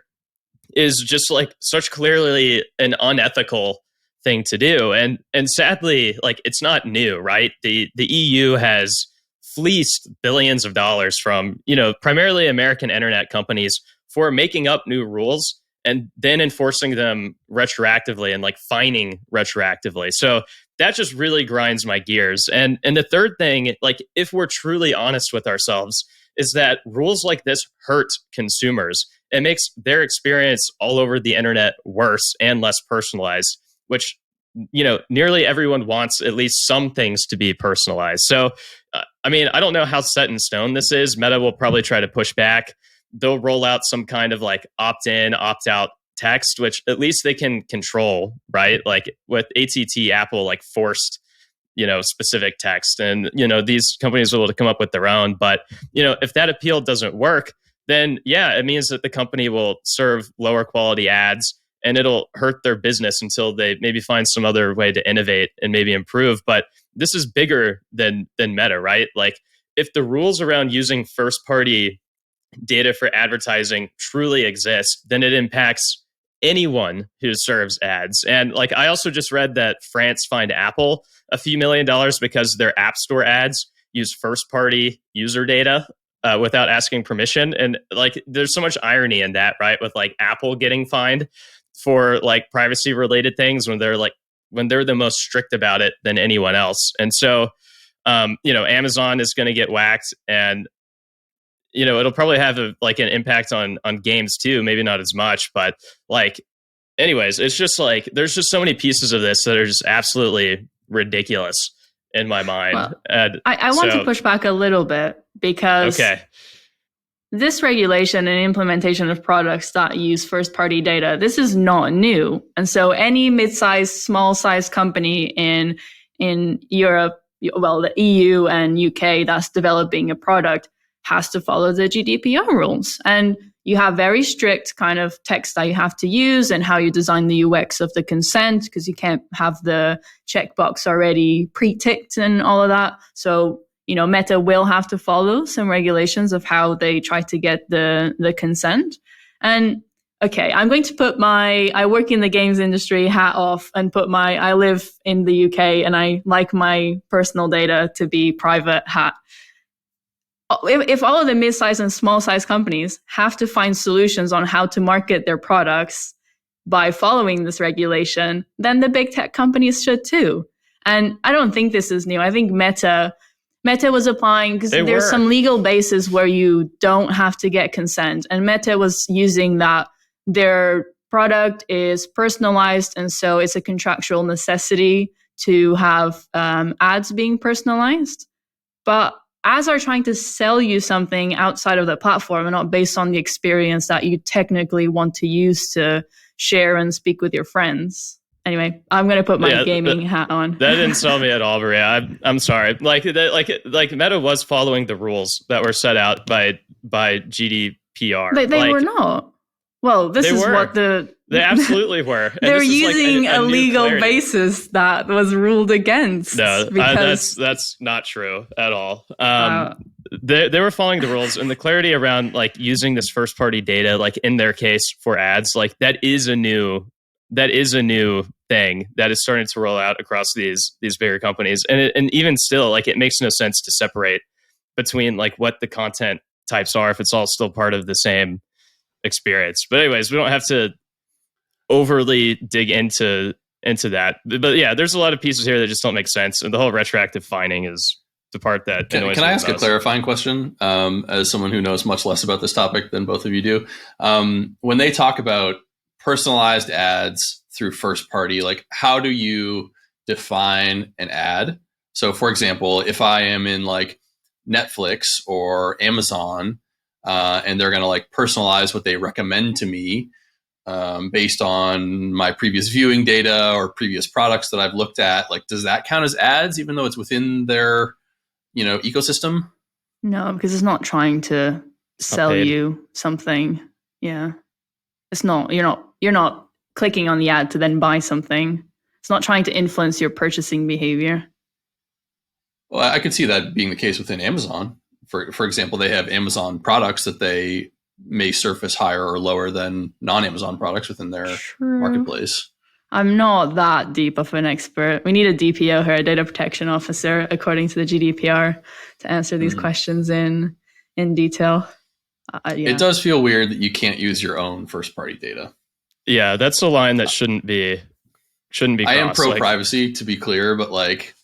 is just like such clearly an unethical thing to do. And sadly, like it's not new, right? The EU has fleeced billions of dollars from, primarily American internet companies for making up new rules and then enforcing them retroactively and like fining retroactively. So that just really grinds my gears. And the third thing, like if we're truly honest with ourselves, is that rules like this hurt consumers. It makes their experience all over the internet worse and less personalized, which, nearly everyone wants at least some things to be personalized. So, I don't know how set in stone this is. Meta will probably try to push back. They'll roll out some kind of like opt-in, opt-out text, which at least they can control, right? Like with ATT, Apple like forced, specific text, and, these companies are able to come up with their own. But, if that appeal doesn't work, then yeah, it means that the company will serve lower quality ads and it'll hurt their business until they maybe find some other way to innovate and maybe improve. But this is bigger than Meta, right? Like if the rules around using first party data for advertising truly exist, then it impacts anyone who serves ads. And like I also just read that France fined Apple a few $1 million because their App Store ads use first party user data without asking permission. And like there's so much irony in that, right? With like Apple getting fined for like privacy related things when they're the most strict about it than anyone else. And so Amazon is going to get whacked, and it'll probably have an impact on games too, maybe not as much, but like anyways, it's just like there's just so many pieces of this that are just absolutely ridiculous in my mind. Well, And I want to push back a little bit because this regulation and implementation of products that use first-party data, this is not new. And so any mid-sized, small-sized company in Europe, well, the EU and UK that's developing a product has to follow the GDPR rules. And you have very strict kind of text that you have to use and how you design the UX of the consent, because you can't have the checkbox already pre-ticked and all of that. So, Meta will have to follow some regulations of how they try to get the consent. And okay, I'm going to put I work in the games industry hat off and I live in the UK and I like my personal data to be private hat. If all of the mid-sized and small-sized companies have to find solutions on how to market their products by following this regulation, then the big tech companies should too. And I don't think this is new. I think Meta was applying, because there's some legal basis where you don't have to get consent. And Meta was using that their product is personalized, and so it's a contractual necessity to have ads being personalized. But ads are trying to sell you something outside of the platform and not based on the experience that you technically want to use to share and speak with your friends. Anyway, I'm going to put my gaming hat on. That didn't sell me at all, Maria. I'm sorry. Like Meta was following the rules that were set out by GDPR. They were not. Well, this is what they absolutely were. And they're using a legal basis that was ruled against. No, that's not true at all. They were following the rules, and the clarity around like using this first party data, like in their case for ads, like that is a new thing that is starting to roll out across these bigger companies. And even still, like it makes no sense to separate between like what the content types are if it's all still part of the same experience. But anyways, we don't have to overly dig into that. But yeah, there's a lot of pieces here that just don't make sense. And the whole retroactive fining is the part that annoys me. Can I ask a clarifying question? As someone who knows much less about this topic than both of you do, when they talk about personalized ads through first party, like how do you define an ad? So for example, if I am in like Netflix or Amazon, and they're going to like personalize what they recommend to me based on my previous viewing data or previous products that I've looked at, like does that count as ads even though it's within their ecosystem? No, because it's not trying to sell you something. Yeah, it's not. You're not clicking on the ad to then buy something. It's not trying to influence your purchasing behavior. Well, I could see that being the case within Amazon. For example, they have Amazon products that they may surface higher or lower than non-Amazon products within their marketplace. I'm not that deep of an expert. We need a DPO here, a data protection officer, according to the GDPR, to answer these questions in detail. It does feel weird that you can't use your own first-party data. Yeah, that's a line that shouldn't be crossed. I am pro-privacy, to be clear, but like,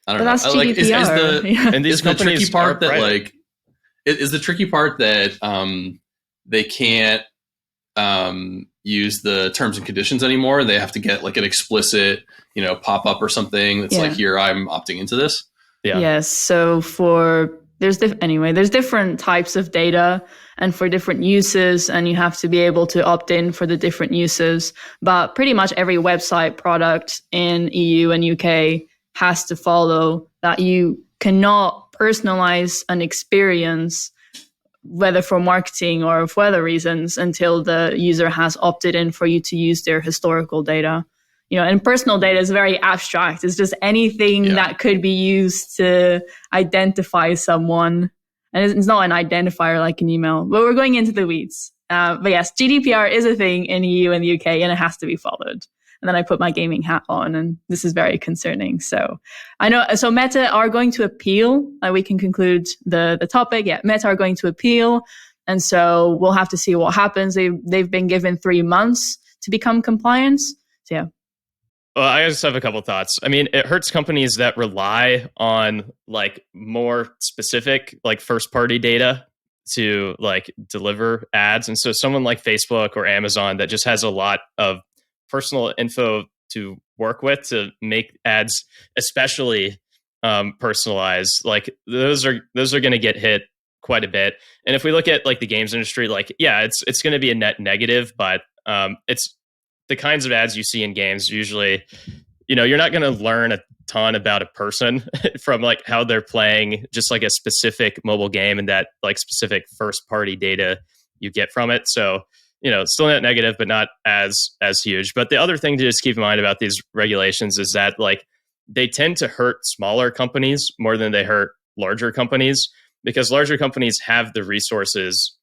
I don't know. That's GDPR. And these companies the tricky part that like is the tricky part that they can't use the terms and conditions anymore. They have to get like an explicit, pop up or something that's like, here, I'm opting into this. Yeah. Yes. So there's different types of data and for different uses, and you have to be able to opt in for the different uses. But pretty much every website product in EU and UK has to follow that. You cannot personalize an experience, whether for marketing or for other reasons, until the user has opted in for you to use their historical data. And personal data is very abstract. It's just anything that could be used to identify someone. And it's not an identifier like an email, but we're going into the weeds. But yes, GDPR is a thing in EU and the UK, and it has to be followed. And then I put my gaming hat on, and this is very concerning. So I know, so Meta are going to appeal. We can conclude the topic. Yeah, Meta are going to appeal. And so we'll have to see what happens. They've been given 3 months to become compliant. So yeah. Well, I just have a couple thoughts. I mean, it hurts companies that rely on like more specific, like first party data to like deliver ads. And so someone like Facebook or Amazon that just has a lot of personal info to work with to make ads especially personalized, like those are going to get hit quite a bit. And if we look at like the games industry, like yeah, it's going to be a net negative, but it's the kinds of ads you see in games usually, you're not going to learn a ton about a person from like how they're playing just like a specific mobile game and that like specific first party data you get from it. So still net negative, but not as huge. But the other thing to just keep in mind about these regulations is that like they tend to hurt smaller companies more than they hurt larger companies, because larger companies have the resources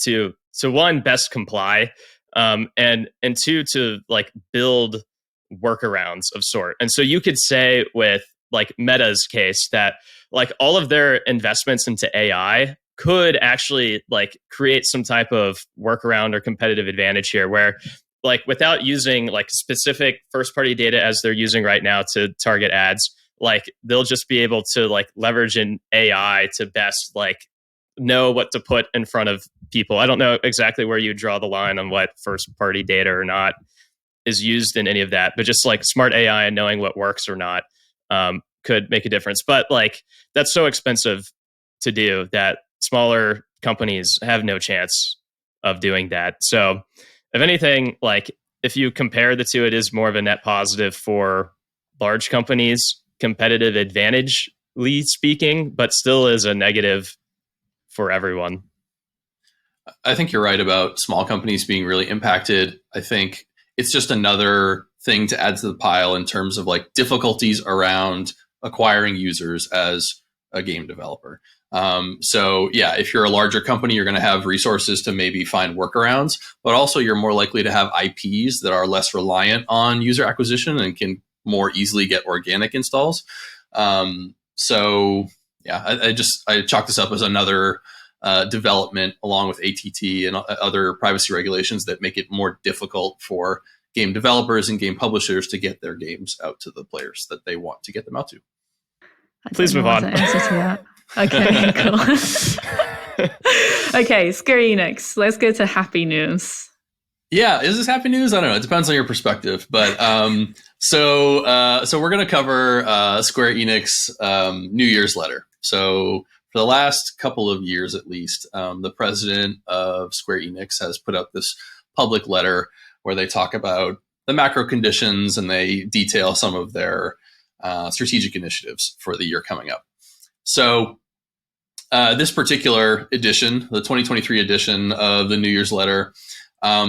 to one, best comply, and two, to like build workarounds of sort. And so you could say with like Meta's case that like all of their investments into AI could actually like create some type of workaround or competitive advantage here, where like without using like specific first party data as they're using right now to target ads, like they'll just be able to like leverage an AI to best like know what to put in front of people. I don't know exactly where you draw the line on what first party data or not is used in any of that, but just like smart AI and knowing what works or not could make a difference. But like that's so expensive to do that smaller companies have no chance of doing that. So if anything, like if you compare the two, it is more of a net positive for large companies, competitive advantagely speaking, but still is a negative for everyone. I think you're right about small companies being really impacted. I think it's just another thing to add to the pile in terms of like difficulties around acquiring users as a game developer. So yeah, if you're a larger company, you're going to have resources to maybe find workarounds, but also you're more likely to have IPs that are less reliant on user acquisition and can more easily get organic installs. So yeah, I chalk this up as another development along with ATT and other privacy regulations that make it more difficult for game developers and game publishers to get their games out to the players that they want to get them out to. Please move on. Answer to that. Okay, cool. Okay, Square-Enix. Let's go to happy news. Yeah, is this happy news? I don't know. It depends on your perspective. But so we're going to cover Square-Enix New Year's letter. So for the last couple of years, at least, the president of Square-Enix has put out this public letter where they talk about the macro conditions and they detail some of their strategic initiatives for the year coming up. So this particular edition, the 2023 edition of the New Year's letter,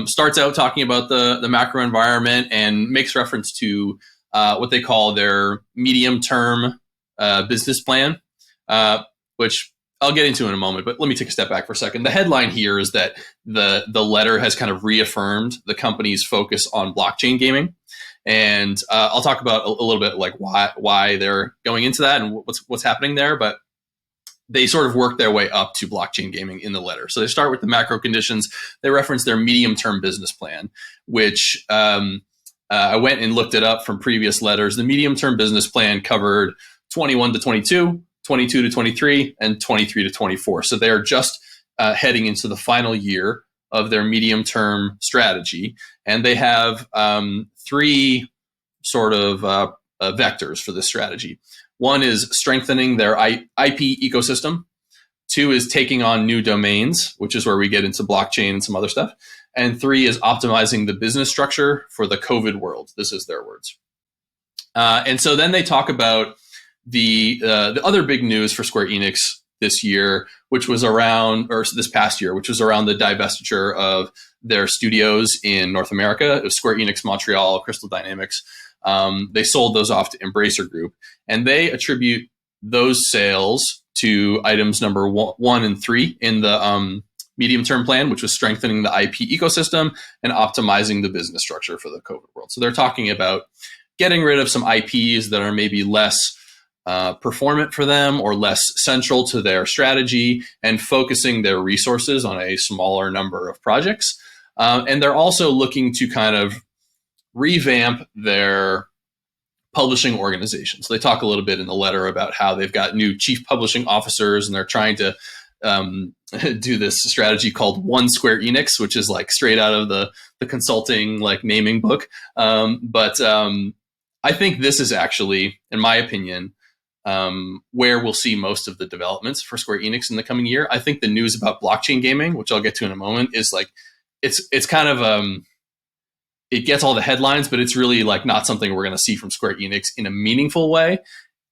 starts out talking about the macro environment and makes reference to what they call their medium-term business plan, which I'll get into in a moment, but let me take a step back for a second. The headline here is that the letter has kind of reaffirmed the company's focus on blockchain gaming. And I'll talk about a little bit like why they're going into that and what's happening there. But they sort of work their way up to blockchain gaming in the letter. So they start with the macro conditions. They reference their medium-term business plan, which I went and looked it up from previous letters. The medium-term business plan covered 21 to 22, 22 to 23, and 23 to 24. So they are just heading into the final year of their medium-term strategy. And they have three sort of vectors for this strategy. One is strengthening their IP ecosystem. Two is taking on new domains, which is where we get into blockchain and some other stuff. And three is optimizing the business structure for the COVID world. This is their words. And so then they talk about the other big news for Square-Enix this year, which was around, or this past year, which was around the divestiture of their studios in North America. It was Square-Enix Montreal, Crystal Dynamics. They sold those off to Embracer Group, and they attribute those sales to items number one and three in the medium-term plan, which was strengthening the IP ecosystem and optimizing the business structure for the COVID world. So they're talking about getting rid of some IPs that are maybe less performant for them or less central to their strategy and focusing their resources on a smaller number of projects. And they're also looking to kind of revamp their publishing organizations. They talk a little bit in the letter about how they've got new chief publishing officers and they're trying to do this strategy called One Square-Enix, which is like straight out of the consulting like naming book. But I think this is actually, in my opinion, where we'll see most of the developments for Square Enix in the coming year. I think the news about blockchain gaming, which I'll get to in a moment, is like it's kind of it gets all the headlines, but it's really like not something we're going to see from Square Enix in a meaningful way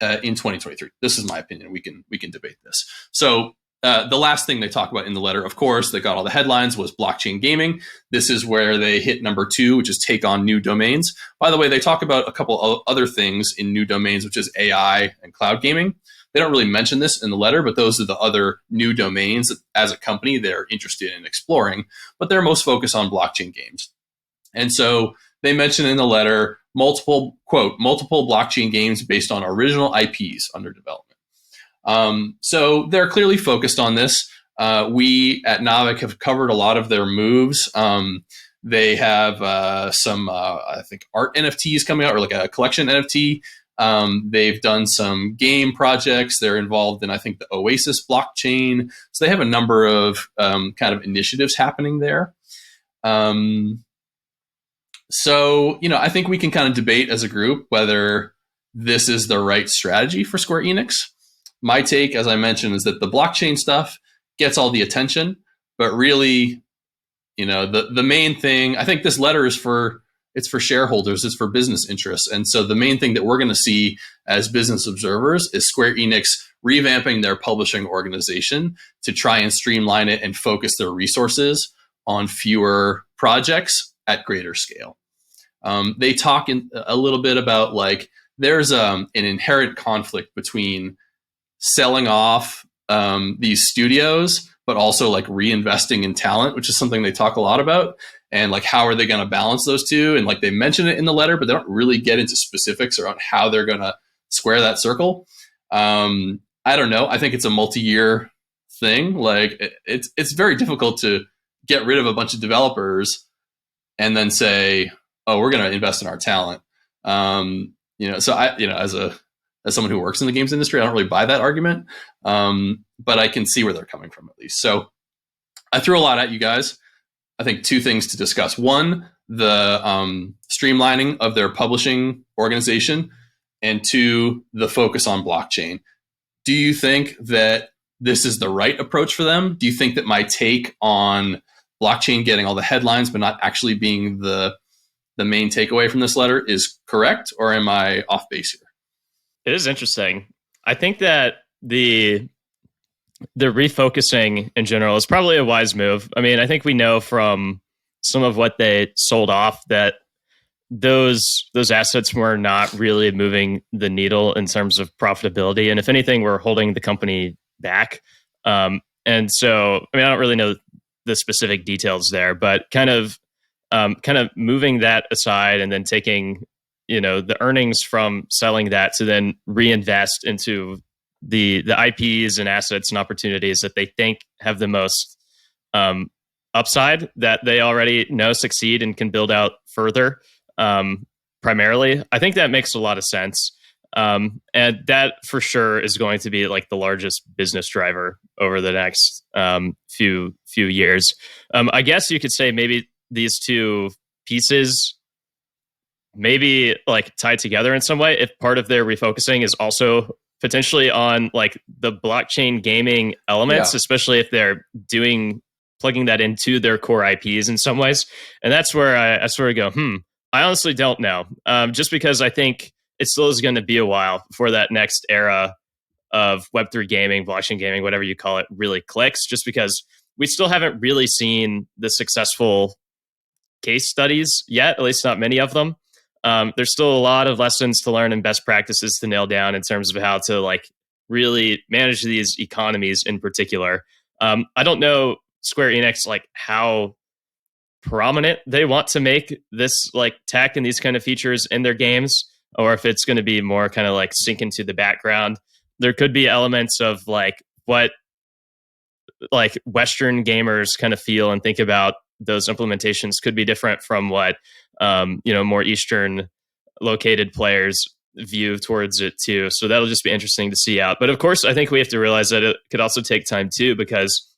in 2023. This is my opinion. We can debate this. So the last thing they talk about in the letter, of course, that got all the headlines was blockchain gaming. This is where they hit number 2, which is take on new domains. By the way, they talk about a couple of other things in new domains, which is AI and cloud gaming. They don't really mention this in the letter, but those are the other new domains that, as a company, they're interested in exploring, but they're most focused on blockchain games. And so they mention in the letter multiple blockchain games based on original IPs under development. So they're clearly focused on this. We at Naavik have covered a lot of their moves. They have some, I think, art NFTs coming out, or like a collection NFT. They've done some game projects. They're involved in, I think, the Oasis blockchain. So they have a number of kind of initiatives happening there. So, I think we can kind of debate as a group whether this is the right strategy for Square Enix. My take, as I mentioned, is that the blockchain stuff gets all the attention, but really, the main thing, I think this letter is for shareholders, it's for business interests. And so the main thing that we're going to see as business observers is Square Enix revamping their publishing organization to try and streamline it and focus their resources on fewer projects at greater scale. They talk a little bit about like there's an inherent conflict between selling off these studios, but also like reinvesting in talent, which is something they talk a lot about. And like, how are they going to balance those two? And like, they mention it in the letter, but they don't really get into specifics around how they're going to square that circle. I don't know. I think it's a multi-year thing. Like it's very difficult to get rid of a bunch of developers and then say, oh, we're going to invest in our talent. So I, as someone who works in the games industry, I don't really buy that argument. But I can see where they're coming from at least. So I threw a lot at you guys. I think 2 things to discuss. One, the streamlining of their publishing organization, and 2, the focus on blockchain. Do you think that this is the right approach for them? Do you think that my take on blockchain getting all the headlines but not actually being the main takeaway from this letter is correct, or am I off base here? It is interesting. I think that the refocusing in general is probably a wise move. I mean, I think we know from some of what they sold off that those assets were not really moving the needle in terms of profitability, and if anything, were holding the company back. And so, I mean, I don't really know the specific details there, but kind of moving that aside and then taking the earnings from selling that to then reinvest into the IPs and assets and opportunities that they think have the most upside, that they already know succeed and can build out further. Primarily, I think that makes a lot of sense. And that for sure is going to be like the largest business driver over the next few years. I guess you could say maybe these 2 pieces maybe like tied together in some way, if part of their refocusing is also potentially on like the blockchain gaming elements, especially if they're plugging that into their core IPs in some ways. And that's where I sort of go, I honestly don't know. Just because I think it still is going to be a while before that next era of Web3 gaming, blockchain gaming, whatever you call it, really clicks, just because we still haven't really seen the successful case studies yet, at least not many of them. There's still a lot of lessons to learn and best practices to nail down in terms of how to like really manage these economies in particular. I don't know Square Enix, like how prominent they want to make this like tech and these kind of features in their games, or if it's going to be more kind of like sink into the background. There could be elements of like what like Western gamers kind of feel and think about those implementations could be different from what more Eastern located players view towards it too. So that'll just be interesting to see out. But of course, I think we have to realize that it could also take time too, because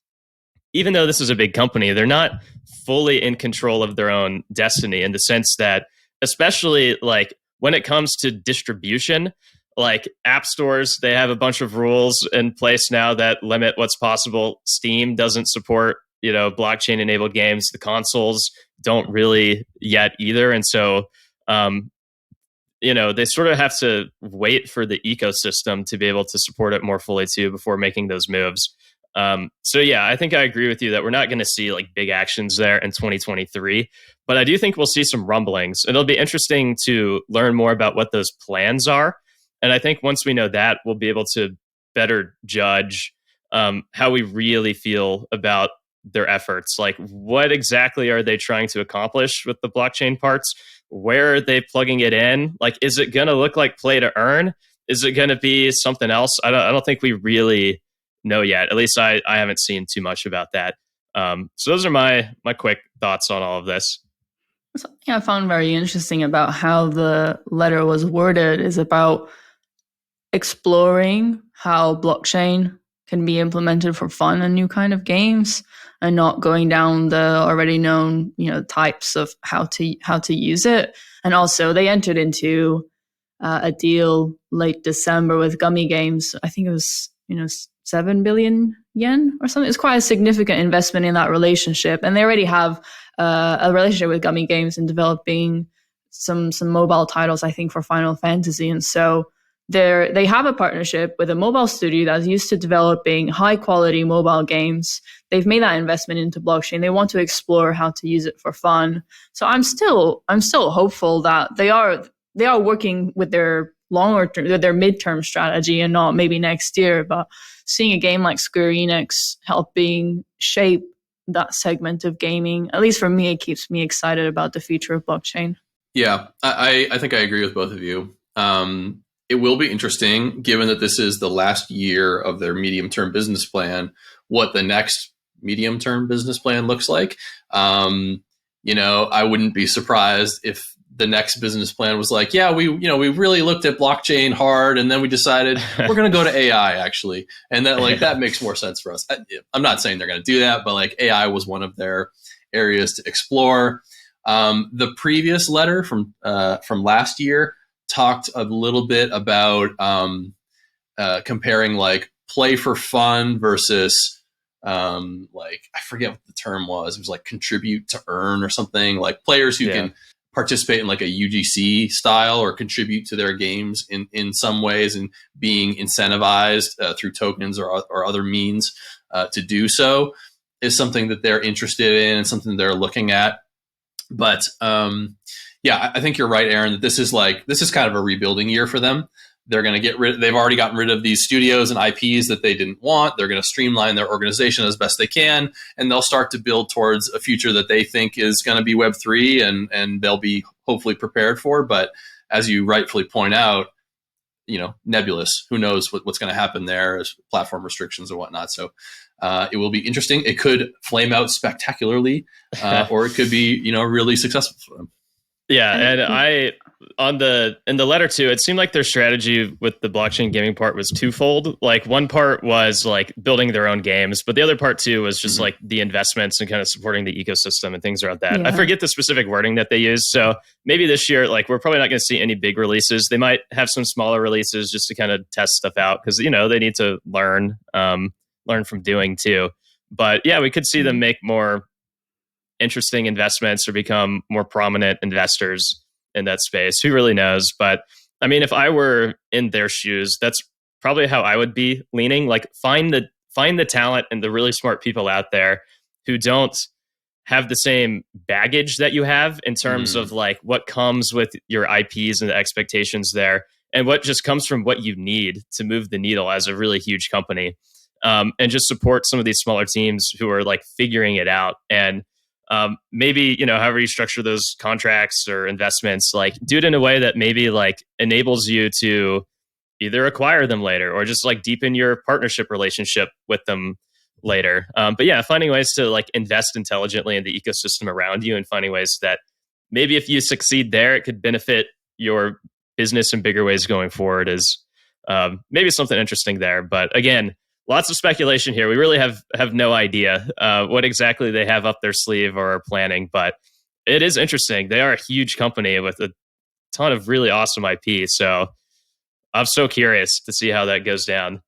even though this is a big company, they're not fully in control of their own destiny, in the sense that, especially like when it comes to distribution, like app stores, they have a bunch of rules in place now that limit what's possible. Steam doesn't support, blockchain enabled games. The consoles don't really yet either. And so, they sort of have to wait for the ecosystem to be able to support it more fully too before making those moves. So yeah, I think I agree with you that we're not going to see like big actions there in 2023, but I do think we'll see some rumblings. It'll be interesting to learn more about what those plans are. And I think once we know that, we'll be able to better judge how we really feel about their efforts. Like, what exactly are they trying to accomplish with the blockchain parts? Where are they plugging it in? Like, is it going to look like play to earn? Is it going to be something else? I don't think we really know yet. At least I haven't seen too much about that. So those are my quick thoughts on all of this. Something I found very interesting about how the letter was worded is about exploring how blockchain can be implemented for fun and new kind of games, and not going down the already known, types of how to use it. And also they entered into a deal late December with Gummy Games. I think it was, 7 billion yen or something. It's quite a significant investment in that relationship. And they already have a relationship with Gummy Games in developing some mobile titles, I think, for Final Fantasy. And so they have a partnership with a mobile studio that's used to developing high quality mobile games. They've made that investment into blockchain. They want to explore how to use it for fun. So I'm still hopeful that they are working with their longer term, their midterm strategy, and not maybe next year. But seeing a game like Square-Enix helping shape that segment of gaming, at least for me, it keeps me excited about the future of blockchain. Yeah, I think I agree with both of you. It will be interesting, given that this is the last year of their medium-term business plan, what the next medium-term business plan looks like. I wouldn't be surprised if the next business plan was like, yeah, we really looked at blockchain hard, and then we decided we're going to go to AI actually, and that makes more sense for us. I'm not saying they're going to do that, but like AI was one of their areas to explore. The previous letter from last year talked a little bit about comparing like play for fun versus I forget what the term was. It was like contribute to earn or something, like players who can participate in like a UGC style or contribute to their games in some ways, and being incentivized through tokens or other means to do so is something that they're interested in and something they're looking at. But I think you're right, Aaron, that this is kind of a rebuilding year for them. They're going to they've already gotten rid of these studios and IPs that they didn't want. They're going to streamline their organization as best they can, and they'll start to build towards a future that they think is going to be Web3, and they'll be hopefully prepared for. But as you rightfully point out, nebulous. Who knows what's going to happen there as platform restrictions and whatnot. So it will be interesting. It could flame out spectacularly, or it could be, really successful for them. Yeah, and in the letter too, it seemed like their strategy with the blockchain gaming part was twofold. Like, one part was like building their own games, but the other part too was just like the investments and kind of supporting the ecosystem and things around that. Yeah. I forget the specific wording that they used. So maybe this year, like, we're probably not going to see any big releases. They might have some smaller releases just to kind of test stuff out, because they need to learn from doing too. But yeah, we could see them make more interesting investments or become more prominent investors in that space. Who really knows? But I mean, if I were in their shoes, that's probably how I would be leaning. Like, find the talent and the really smart people out there who don't have the same baggage that you have in terms of like what comes with your IPs and the expectations there, and what just comes from what you need to move the needle as a really huge company. And just support some of these smaller teams who are like figuring it out. And maybe, however you structure those contracts or investments, like, do it in a way that maybe like enables you to either acquire them later or just like deepen your partnership relationship with them later. But yeah, finding ways to like invest intelligently in the ecosystem around you, and finding ways that maybe if you succeed there, it could benefit your business in bigger ways going forward is maybe something interesting there. But again, lots of speculation here. We really have no idea what exactly they have up their sleeve or are planning, but it is interesting. They are a huge company with a ton of really awesome IP. So I'm so curious to see how that goes down.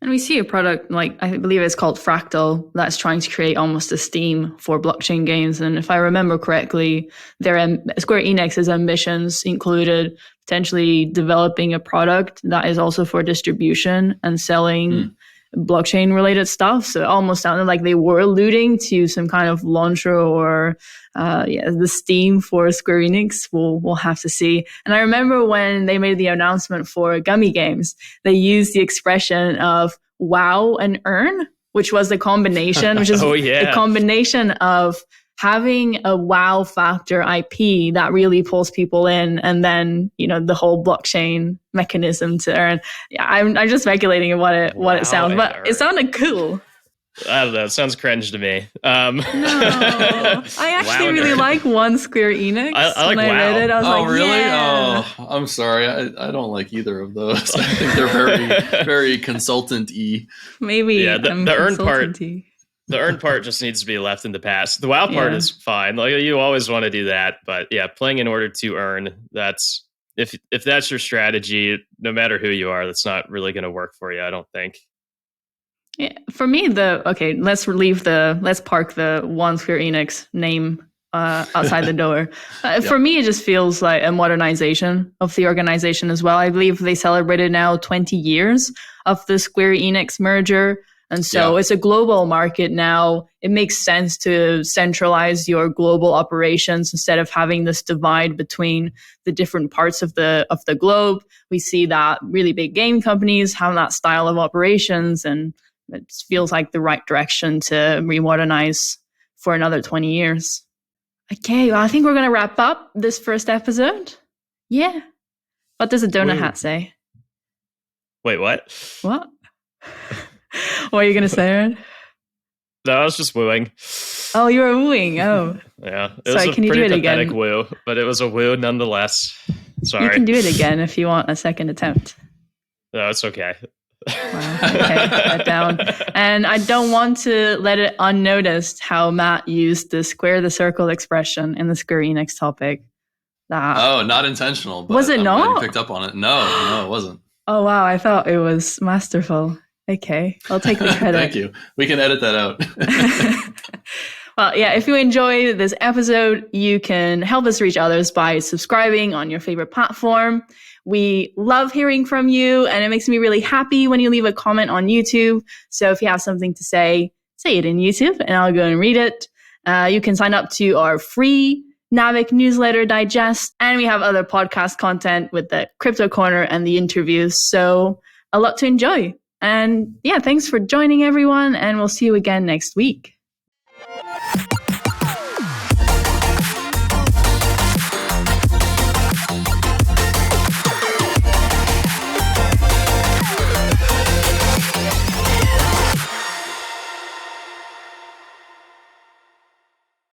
And we see a product like, I believe it's called Fractal, that's trying to create almost a Steam for blockchain games. And if I remember correctly, Square-Enix's ambitions included potentially developing a product that is also for distribution and selling blockchain related stuff. So it almost sounded like they were alluding to some kind of launcher or the Steam for Square Enix. We'll have to see. And I remember when they made the announcement for gummy games, they used the expression of wow and earn, which was the combination, which is a combination of having a wow factor IP that really pulls people in, and then the whole blockchain mechanism to earn. Yeah, I'm just speculating what it sounds, but it sounded cool. I don't know. It sounds cringe to me. No, I actually really like one Square Enix. I like when I read it, I was like, really? Yeah. Oh, I'm sorry. I don't like either of those. I think they're very, very consultant-y. Maybe the earn part. The earn part just needs to be left in the past. The WoW part is fine. Like, you always want to do that, but playing in order to earn, that's if that's your strategy, no matter who you are, that's not really going to work for you, I don't think. Yeah, for me, let's park the one Square Enix name outside the door. For me, it just feels like a modernization of the organization as well. I believe they celebrated now 20 years of the Square Enix merger. And so it's a global market now. It makes sense to centralize your global operations instead of having this divide between the different parts of the globe. We see that really big game companies have that style of operations, and it feels like the right direction to remodernize for another 20 years. Okay, well, I think we're going to wrap up this first episode. Yeah. What does a donut hat say? Wait, what? What? What are you going to say, Aaron? No, I was just wooing. Oh, you were wooing. Oh. Yeah. Sorry, can you do it again? Woo, but it was a woo nonetheless. Sorry. You can do it again if you want a second attempt. No, it's okay. Wow. Okay, that down. And I don't want to let it unnoticed how Matt used the square the circle expression in the Square Enix topic. Not intentional. But was it not? You picked up on it. No, it wasn't. Oh, wow. I thought it was masterful. Okay, I'll take the credit. Thank you. We can edit that out. Well, yeah, if you enjoyed this episode, you can help us reach others by subscribing on your favorite platform. We love hearing from you, and it makes me really happy when you leave a comment on YouTube. So if you have something to say it in YouTube, and I'll go and read it. You can sign up to our free Naavik newsletter digest, and we have other podcast content with the Crypto Corner and the interviews. So a lot to enjoy. And thanks for joining, everyone, and we'll see you again next week.